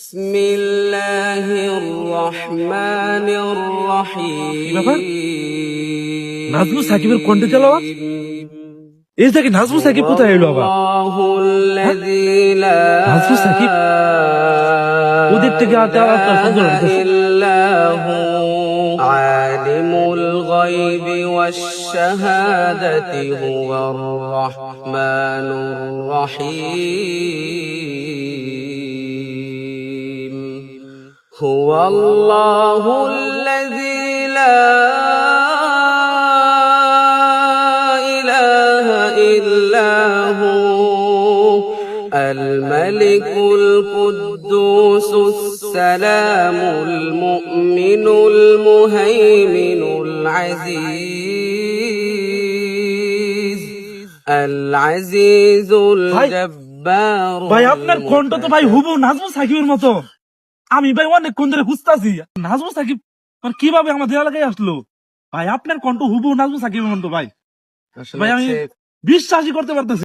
বিসমিল্লাহির রহমানির রহিম। নাজমুল সাকিবের কণ্ঠে তেলাওয়াত। এই দেখি নাজমুল সাকিব কোথায় এলো আবার? নাজমুল সাকিব ওদের থেকে তেলাওয়াতটা সুন্দর লাগতেছে। আলিমুল গায়বি ওয়াশ শাহাদাতি হুয়ার রহমানুর রহিম। হুয়াল্লাহুল্লাযী লা ইলাহা ইল্লা হু আল-মালিকুল কুদ্দুসুস সালামুল মুমিনুল মুহাইমিনুল আজিজুল জব্বার। ভাই আপনার কণ্ঠ তো ভাই হুবহু নাজমুল সাকিবের মতো। আমি ভাই অনেকক্ষণ ধরে খুঁজতাছি নাজমুল সাকিব কিভাবে আমাদের এলাকায় আসলো। ভাই আপনার কণ্ঠ হুবহু নাজমুল সাকিবের মতো ভাই। ভাই আমি বিশ্বাসই করতে পারতেছি।